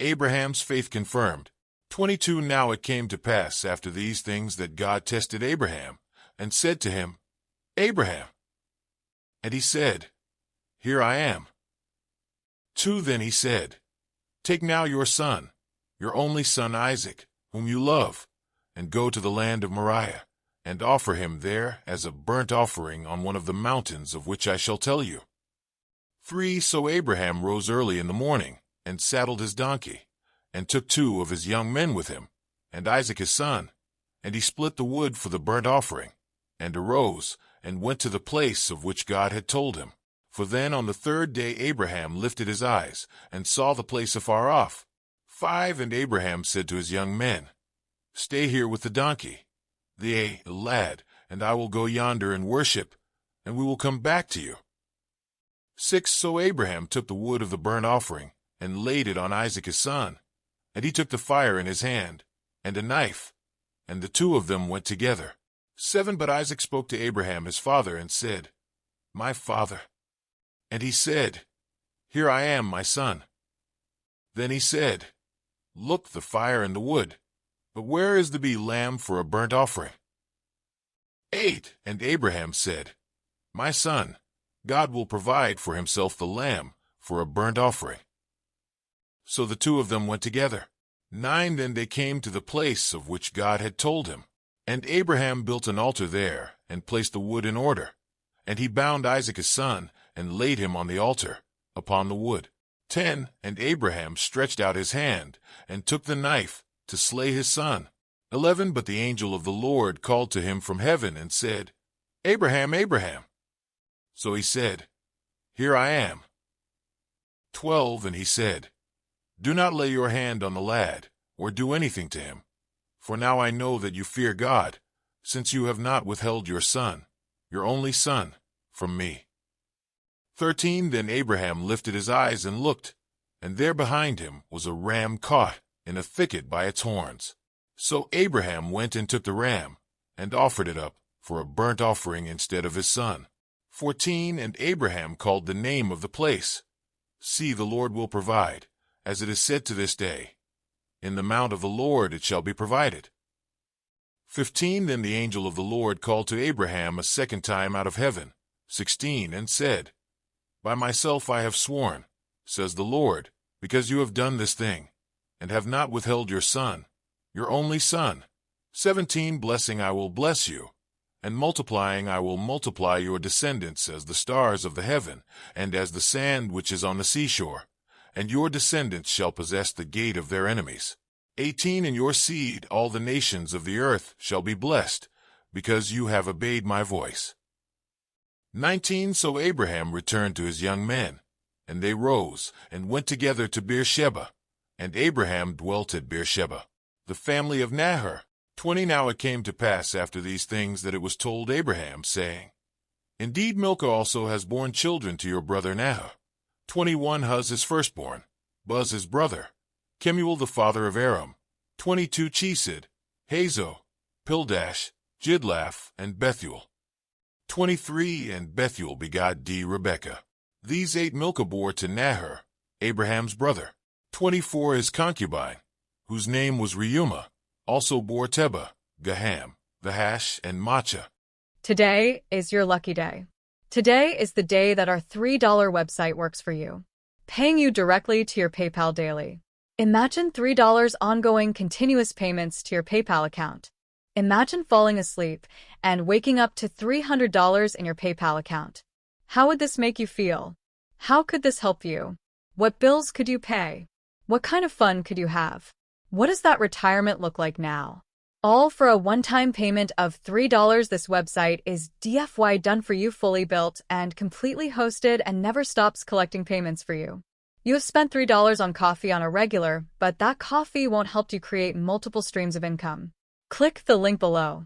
Abraham's faith confirmed. 22 Now it came to pass after these things that God tested Abraham, and said to him, Abraham. And he said, Here I am. 2 Then he said, Take now your son, your only son Isaac, whom you love, and go to the land of Moriah, and offer him there as a burnt offering on one of the mountains of which I shall tell you. 3 So Abraham rose early in the morning, and saddled his donkey, and took 2 of his young men with him, and Isaac his son, and he split the wood for the burnt offering, and arose, and went to the place of which God had told him. For then on the 3rd day Abraham lifted his eyes, and saw the place afar off. 5 And Abraham said to his young men, Stay here with the donkey, the lad, and I will go yonder and worship, and we will come back to you. 6 So Abraham took the wood of the burnt offering, and laid it on Isaac his son, and he took the fire in his hand, and a knife, and the 2 of them went together. 7 But Isaac spoke to Abraham his father, and said, My father. And he said, Here I am, my son. Then he said, Look, the fire and the wood, but where is the lamb for a burnt offering? 8 And Abraham said, My son, God will provide for himself the lamb for a burnt offering. So the 2 of them went together. 9 Then they came to the place of which God had told him. And Abraham built an altar there, and placed the wood in order. And he bound Isaac his son, and laid him on the altar, upon the wood. 10 And Abraham stretched out his hand, and took the knife, to slay his son. 11 But the angel of the Lord called to him from heaven, and said, Abraham, Abraham. So he said, Here I am. 12 And he said, Do not lay your hand on the lad, or do anything to him. For now I know that you fear God, since you have not withheld your son, your only son, from me. 13 Then Abraham lifted his eyes and looked, and there behind him was a ram caught in a thicket by its horns. So Abraham went and took the ram, and offered it up for a burnt offering instead of his son. 14 And Abraham called the name of the place, See, the Lord will provide, as it is said to this day, In the mount of the Lord it shall be provided. 15 Then the angel of the Lord called to Abraham a second time out of heaven. 16 And said, By myself I have sworn, says the Lord, because you have done this thing, and have not withheld your son, your only son. 17 Blessing I will bless you, and multiplying I will multiply your descendants as the stars of the heaven, and as the sand which is on the seashore. And your descendants shall possess the gate of their enemies. 18 In your seed all the nations of the earth shall be blessed, because you have obeyed my voice. 19 So Abraham returned to his young men, and they rose, and went together to Beersheba, and Abraham dwelt at Beersheba. The family of Nahor. 20 Now it came to pass after these things that it was told Abraham, saying, Indeed Milcah also has borne children to your brother Nahor. 21 Huz his firstborn, Buz his brother, Kemuel the father of Aram, 22 Chesed, Hazo, Pildash, Jidlaph, and Bethuel. 23 And Bethuel begot Rebekah. These 8 Milcah bore to Nahor, Abraham's brother. 24 His concubine, whose name was Reumah, also bore Tebah, Gaham, Vahash, and Maachah. Today is your lucky day. Today is the day that our $3 website works for you, paying you directly to your PayPal daily. Imagine $3 ongoing continuous payments to your PayPal account. Imagine falling asleep and waking up to $300 in your PayPal account. How would this make you feel? How could this help you? What bills could you pay? What kind of fun could you have? What does that retirement look like now? All for a one-time payment of $3. This website is DFY done for you, fully built and completely hosted, and never stops collecting payments for you. You have spent $3 on coffee on a regular, but that coffee won't help you create multiple streams of income. Click the link below.